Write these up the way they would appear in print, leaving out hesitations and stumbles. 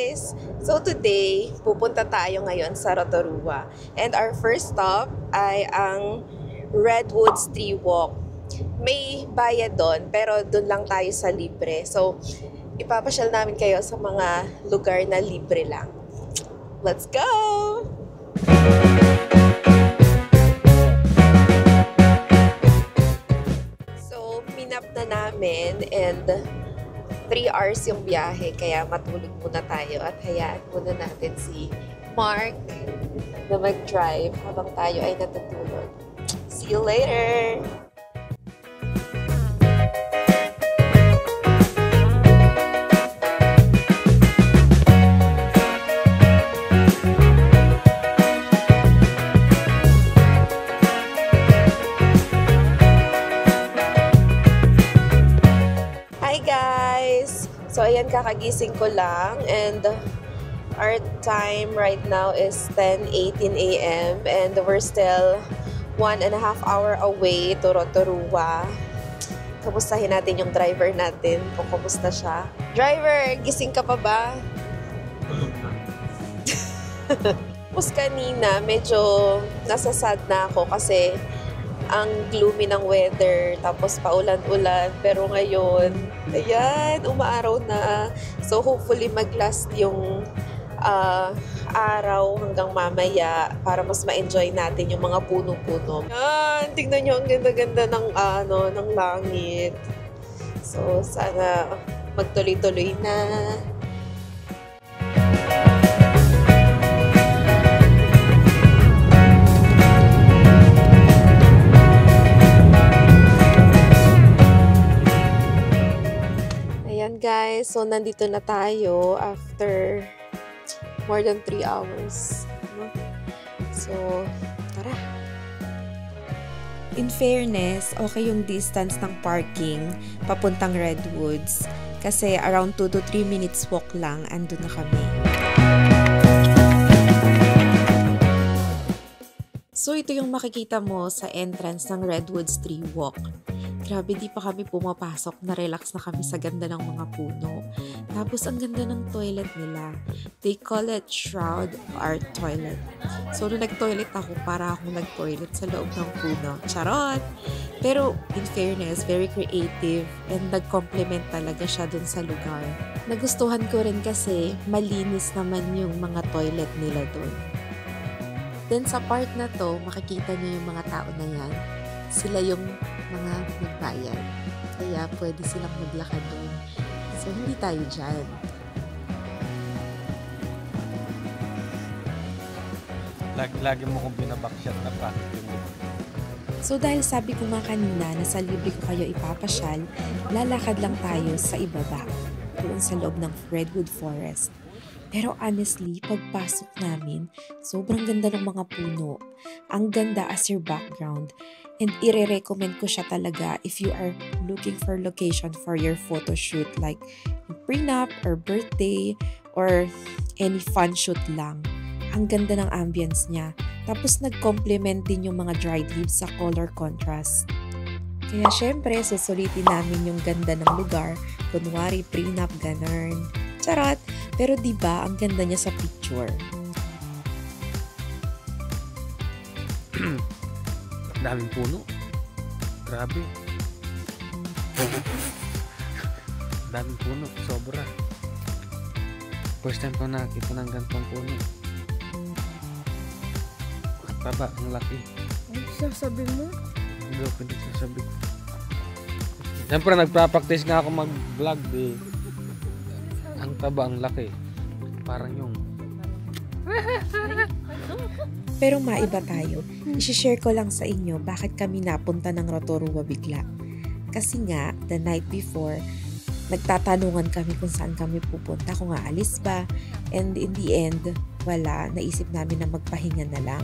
guys! So today, pupunta tayo ngayon sa Rotorua. And our first stop ay ang Redwoods Tree Walk. May bayad doon, pero doon lang tayo sa libre. So, ipapasyal namin kayo sa mga lugar na libre lang. Let's go! So, minap na namin and 3 hours yung biyahe, kaya matulog muna tayo at hayaan muna natin si Mark na mag-drive habang tayo ay natutulog. See you later! So, ayan, kakagising ko lang and our time right now is 10:18 a.m. and we're still 1.5 hour away to Rotorua. Kamustahin natin yung driver natin kung kamusta siya. Driver, gising ka pa ba? Tapos kanina, medyo nasasad na ako kasi ang gloomy ng weather, tapos paulan-ulan. Pero ngayon, ayan, umaaraw na. So, hopefully mag-last yung araw hanggang mamaya para mas ma-enjoy natin yung mga puno-puno. Yan, tingnan nyo, ang ganda-ganda ng langit. So, sana magtuloy-tuloy na. Guys, so nandito na tayo after more than 3 hours. So, tara. In fairness, okay yung distance ng parking papuntang Redwoods kasi around 2 to 3 minutes walk lang, andun na kami. So, ito yung makikita mo sa entrance ng Redwoods Tree Walk. Grabe, di pa kami pumapasok. Na-relax na kami sa ganda ng mga puno. Tapos, ang ganda ng toilet nila. They call it Shroud Art Toilet. So, nung nag-toilet ako, para akong nag-toilet sa loob ng puno. Charot! Pero, in fairness, very creative and nag-complement talaga siya dun sa lugar. Nagustuhan ko rin kasi malinis naman yung mga toilet nila dun. Then, sa part na to, makikita niyo yung mga tao na yan. Sila yung mga nagbayad. Kaya pwede silang maglakad doon. So, hindi tayo dyan. Lagi mo kong binabackshot na pa. So, dahil sabi ko nga kanina na sa libre ko kayo ipapasyal, lalakad lang tayo sa ibaba. Doon sa loob ng Redwood Forest. Pero honestly, pagpasok namin, sobrang ganda ng mga puno. Ang ganda as your background. And ire-recommend ko siya talaga if you are looking for location for your photo shoot like prenup or birthday or any fun shoot lang. Ang ganda ng ambience niya. Tapos nag-complement din yung mga dried leaves sa color contrast. Kaya syempre, susulitin namin yung ganda ng lugar. Kunwari, prenup, ganun. Charot! Pero diba, ang ganda niya sa picture. Daming puno. Grabe. Daming puno. Sobra. First time ko nakita ng gantong puno. Taba, ang laki. Ano sasabi mo? Hindi ko hindi sasabi. Siyempre, nagpa-practice nga ako mag-vlog eh. Ang taba, ang laki. Parang yung... Pero maiba tayo. I-share ko lang sa inyo bakit kami napunta ng Rotorua bigla. Kasi nga, the night before, nagtatanungan kami kung saan kami pupunta, kung aalis ba. And in the end, wala. Naisip namin na magpahinga na lang.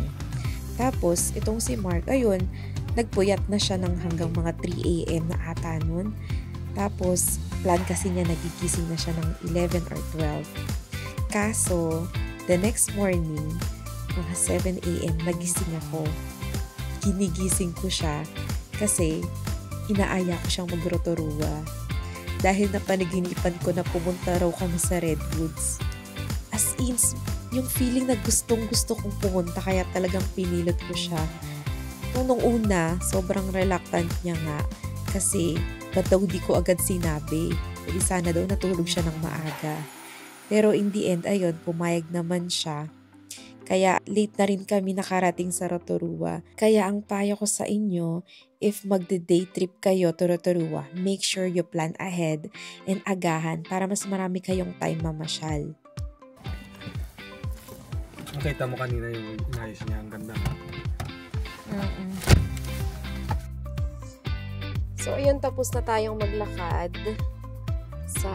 Tapos, itong si Mark, ayun, nagpuyat na siya ng hanggang mga 3 a.m. na ata nun. Tapos, plan kasi niya nagigising na siya ng 11 or 12. Kaso, the next morning, mga 7 a.m. nagising ako. Ginigising ko siya kasi inaaya ko siyang mag-Rotorua dahil napanaginipan ko na pumunta raw kami sa Redwoods. As in, yung feeling na gustong-gusto kong pumunta kaya talagang pinilot ko siya. Nung una, sobrang reluctant niya nga kasi ba't daw di ko agad sinabi. Hindi sana daw natulog siya ng maaga. Pero in the end, ayun, pumayag naman siya. Kaya late na rin kami nakarating sa Rotorua. Kaya ang payo ko sa inyo, if magde-day trip kayo to Rotorua, make sure you plan ahead and agahan para mas marami kayong time mamasyal. Nakita mo kanina yung inayos niya, ang ganda. So ayun, tapos na tayong maglakad sa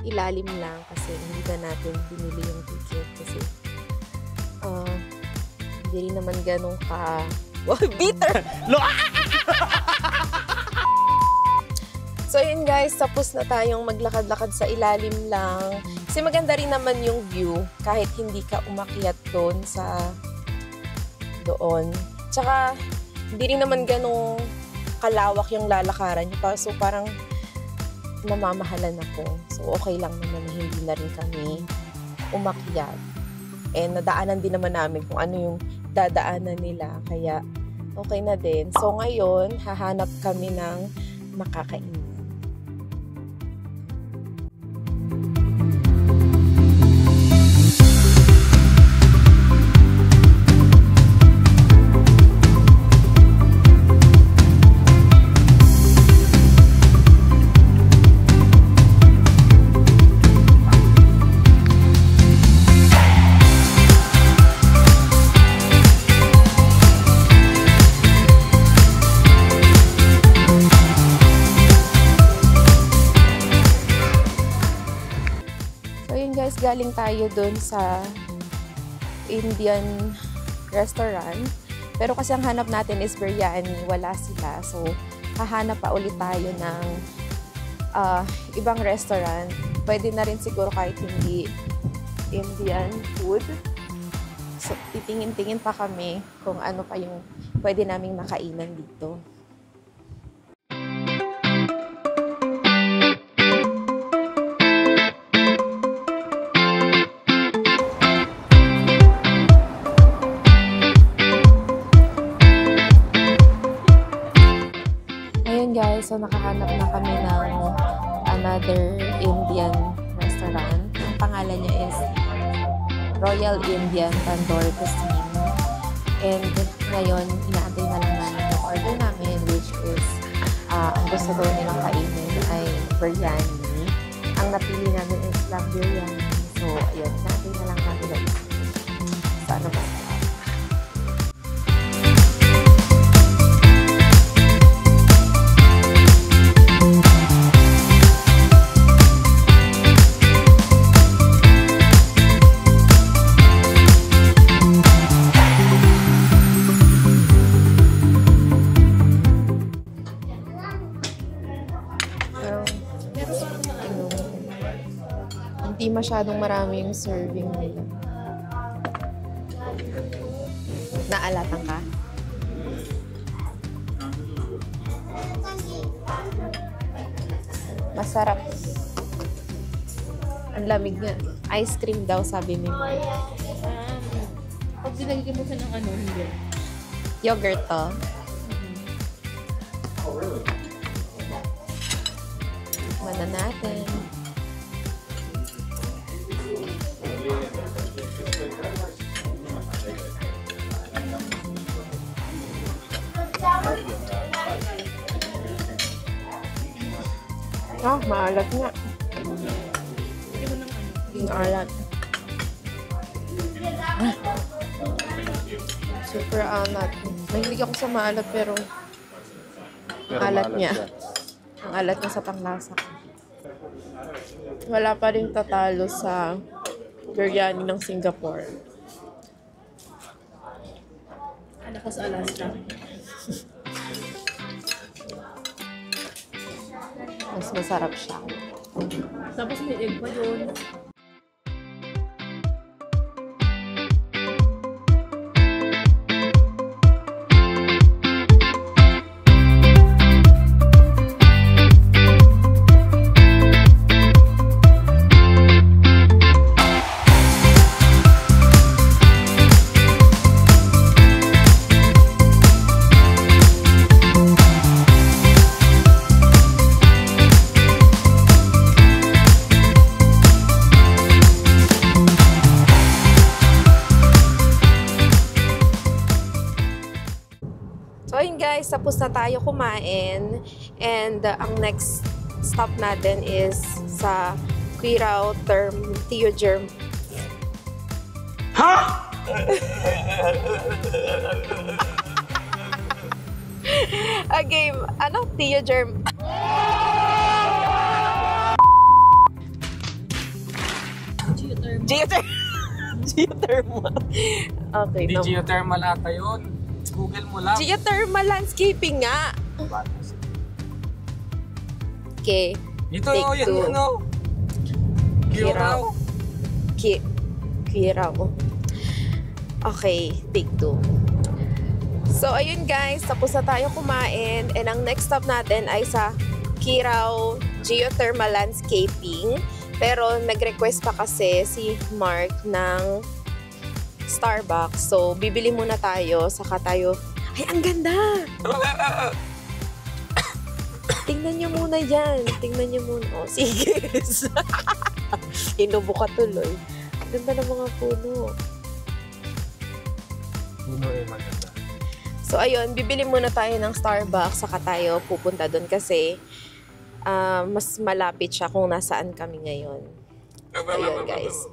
ilalim lang kasi hindi na natin binili yung ticket kasi hindi rin naman ganun ka bitter! So yun guys, tapos na tayong maglakad-lakad sa ilalim lang kasi maganda rin naman yung view kahit hindi ka umakyat doon doon. Tsaka hindi rin naman ganun kalawak yung lalakaran niyo. So parang namamahalan ako. So okay lang naman na hindi na rin kami umakyat. And nadaanan din naman namin kung ano yung dadaanan nila. Kaya okay na din. So ngayon, hahanap kami ng makakainan. Galing tayo dun sa Indian restaurant. Pero kasi ang hanap natin is biryani. Wala sila. So, hahanap pa ulit tayo ng ibang restaurant. Pwede na rin siguro kahit hindi Indian food. So, titingin-tingin pa kami kung ano pa yung pwede naming makainan dito. So, nakahanap na kami ng another Indian restaurant. Ang pangalan niya is Royal Indian Tandoori Cuisine. And ngayon, inaantay na lang namin yung order namin, which is, ang gusto daw nilang kainin ay biryani. Ang napili namin is lamb biryani. So, ayun, inaantay na lang namin yung sana ba? Hindi masyadong marami yung serving nila. Naalatan ka? Masarap. Ang lamig nga. Ice cream daw, sabi ni Mom. Pag dinagyan mo siya ng ano, hindi. Yogurt to. Tikman na natin. Maalat nga. Yung alat. Super alat. Mahilig ako sa maalat pero alat niya. Ang alat niya sa panglasa. Wala pa rin tatalo sa biryani ng Singapore. Ano ko sa Alaska? Mas masarap siya. Tapos may egg pa doon. guys, tapos na tayo kumain. And ang next stop natin is sa Quirao Theogerm. Ha? A game. Ano? Theogerm. Geothermal. Okay. Hindi geothermal ata yun. Google mo lang. Geothermal landscaping nga. Okay. Ito Take yan two. ano? Quirao. Quirao. Okay, take 2. So, ayun guys, tapos na tayo kumain. And ang next stop natin ay sa Quirao Geothermal Landscaping. Pero nag-request pa kasi si Mark ng Starbucks. So, bibili muna tayo. Saka tayo... Ay, ang ganda! Tingnan niyo muna yan. Tingnan niyo muna. Oh, sige. Inubo ka tuloy. Ganda ng mga puno. Puno eh, maganda. So, ayun. Bibili muna tayo ng Starbucks. Saka tayo pupunta doon kasi mas malapit siya kung nasaan kami ngayon. Ayun, guys.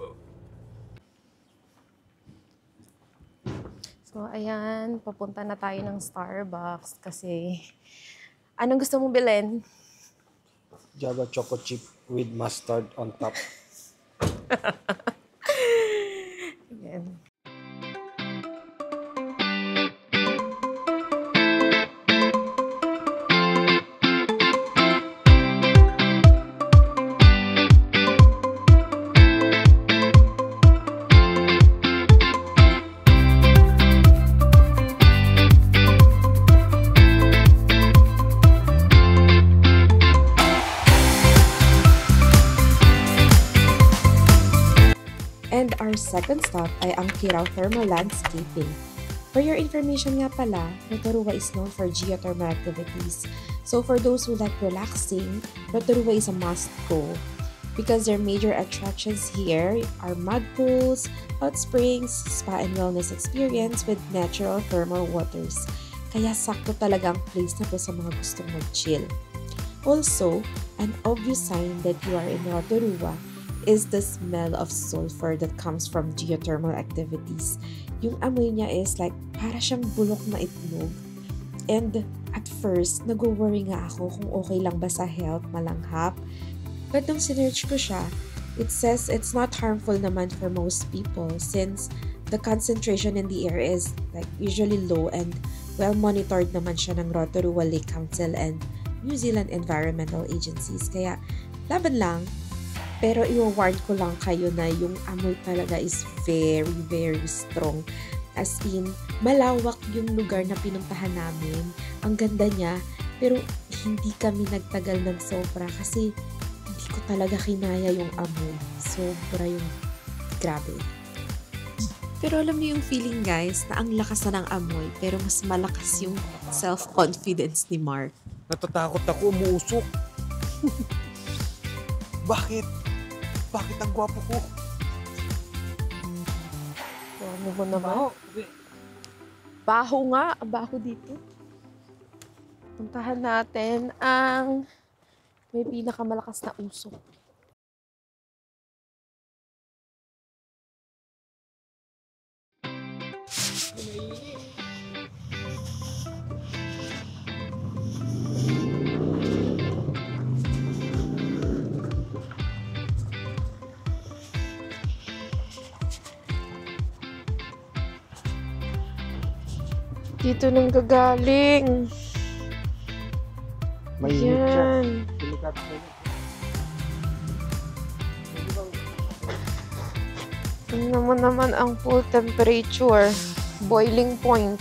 So, ayan. Papunta na tayo ng Starbucks kasi... Anong gusto mong bilhin? Java choco chip with mustard on top. Ayan. And our second stop ay ang Quirao Thermal Landscaping. For your information nga pala, Rotorua is known for geothermal activities. So for those who like relaxing, Rotorua is a must-go. Because their major attractions here are mud pools, hot springs, spa and wellness experience with natural thermal waters. Kaya sakto talagang place na to sa mga gustong mag-chill. Also, an obvious sign that you are in Rotorua is the smell of sulfur that comes from geothermal activities. Yung amoy niya is like, para siyang bulok na itlog. And at first, nag-worry nga ako kung okay lang ba sa health, malanghap. But nung sinearch ko siya, it says it's not harmful naman for most people since the concentration in the air is like usually low and well monitored naman siya ng Rotorua Lake Council and New Zealand environmental agencies. Kaya, laban lang. Pero i-warn ko lang kayo na yung amoy talaga is very, very strong. As in, malawak yung lugar na pinuntahan namin. Ang ganda niya, pero hindi kami nagtagal ng sobra kasi hindi ko talaga kinaya yung amoy. Sobra yung grabe. Pero alam niyo yung feeling guys, na ang lakas na ng amoy, pero mas malakas yung self-confidence ni Mark. Natatakot ako, umuusok. Bakit? Bakit ang gwapo ko? Ano mo naman? Baho nga. Baho dito. Puntahan natin ang may pinakamalakas na usok. Dito nang gagaling. Mainit siya. Ayan. Delikado siya. Tingnan mo naman ang full temperature. Boiling point.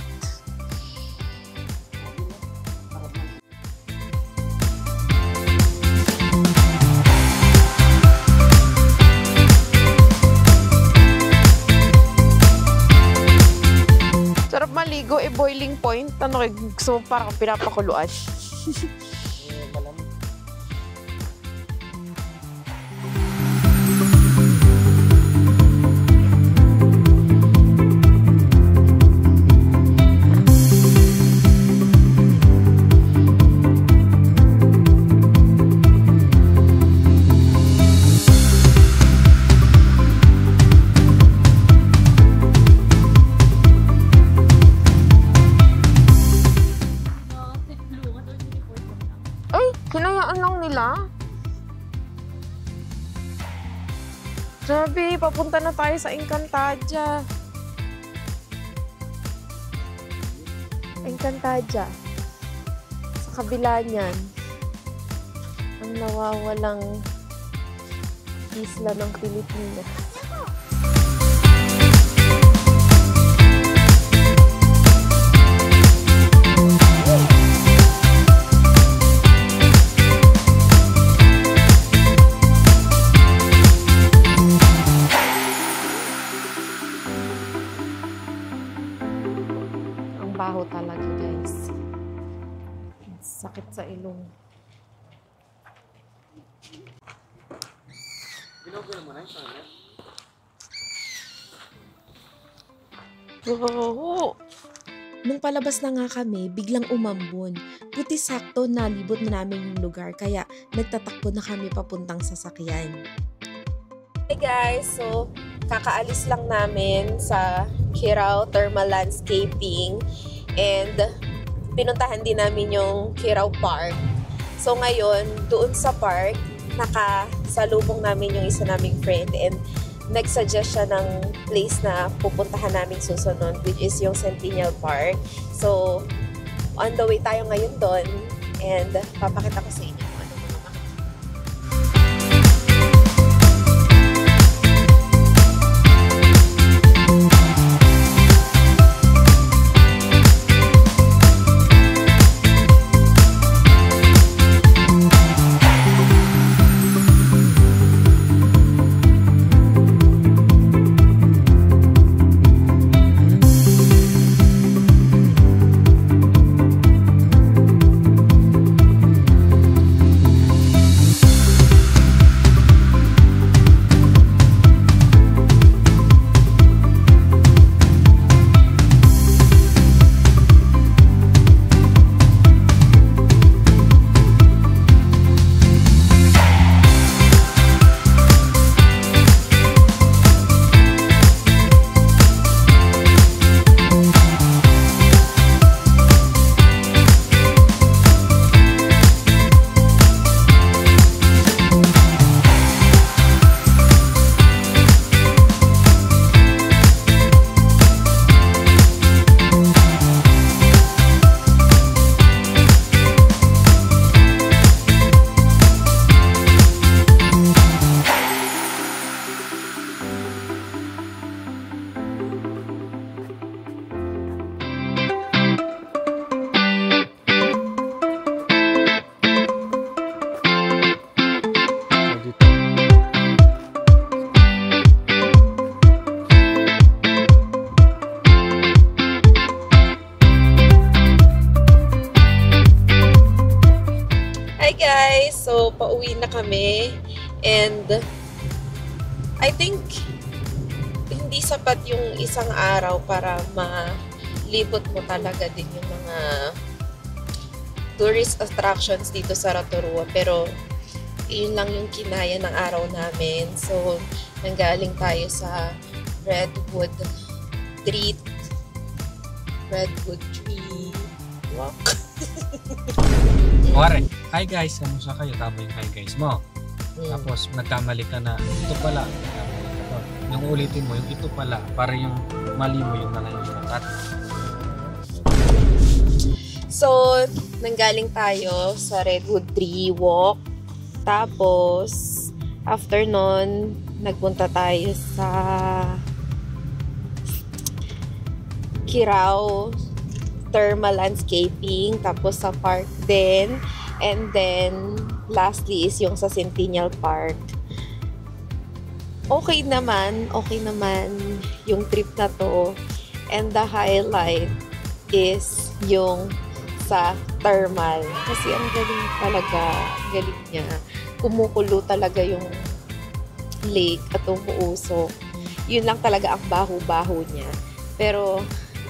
Sarap maligo, boiling point. Ano kayo, gusto mo parang pinapakuluan? Malamig. papunta na tayo sa Encantadia. Encantadia. Sa kabila niyan, ang nawawalang isla ng Pilipinas. Baho talaga, guys. Sakit sa ilong. Bro! Nung palabas na nga kami, biglang umambon. Buti sakto nalibot na namin yung lugar, kaya nagtatakbo na kami papuntang sasakyan. Hey guys! So, kakaalis lang namin sa Kirao Thermal Landscaping and pinuntahan din namin yung Kirao Park. So ngayon, doon sa park, nakasalubong namin yung isa naming friend and nagsuggest siya ng place na pupuntahan namin susunod, which is yung Centennial Park. So, on the way tayo ngayon doon and papakita ko sa inyo kung ano mga makikita. So, pauwi na kami and I think hindi sapat yung isang araw para malibot mo talaga din yung mga tourist attractions dito sa Rotorua, pero yun lang yung kinaya ng araw namin. So, nanggaling tayo sa Redwood Tree Walk. Ware, hi guys, kamusta kayo? Tama yung hi guys mo. Tapos nagkamali ka na, ito pala. Yung ulitin mo, yung ito pala. Para yung mali mo yung nakalimutan. So, nanggaling tayo sa Redwood Tree Walk. Tapos, after nun, nagpunta tayo sa Kirao Thermal Landscaping, tapos sa park din, and then lastly is yung sa Centennial Park. Okay naman yung trip na to, and the highlight is yung sa thermal, kasi ang galing talaga, galing niya, kumukulo talaga yung lake at umuusok. Yun lang talaga ang baho-baho niya, pero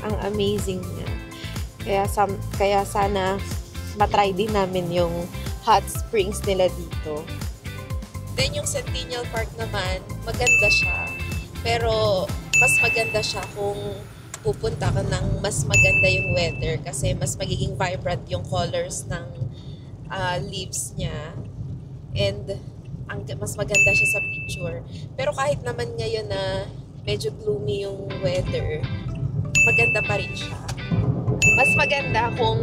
ang amazing niya. Kaya sana matry din namin yung hot springs nila dito. Then yung Centennial Park naman, maganda siya. Pero mas maganda siya kung pupunta ka ng mas maganda yung weather kasi mas magiging vibrant yung colors ng leaves niya. And mas maganda siya sa picture. Pero kahit naman ngayon na medyo gloomy yung weather, maganda pa rin siya. Mas maganda kung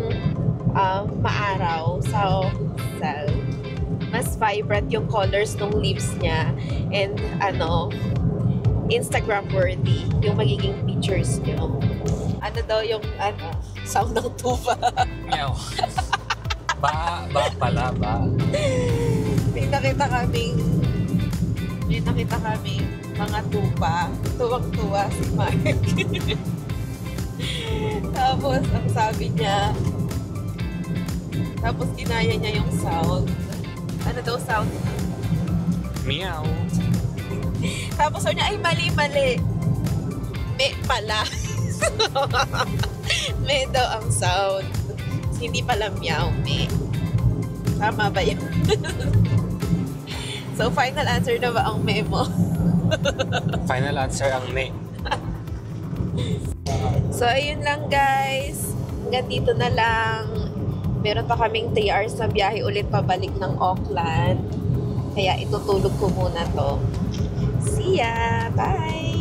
maaraw sa hotel. Mas vibrant yung colors ng leaves niya and Instagram worthy yung magiging pictures niyo. Ano daw yung sound ng tuba? Meow. Ba pala. May nakita kaming mga tupa. Tuwang-tuwa si Mark. Tapos, ang sabi niya, tapos ginaya niya yung sound. Ano daw sound? Meow. Tapos sabi niya, ay mali. Me pala. Me daw ang sound. Hindi pala meow, me. Tama ba yun? So, final answer na ba ang memo? Final answer ang me. So, ayun lang guys. Hanggang dito na lang. Meron pa kaming 3 hours na biyahe ulit pabalik ng Auckland. Kaya itutulog ko muna to. See ya! Bye!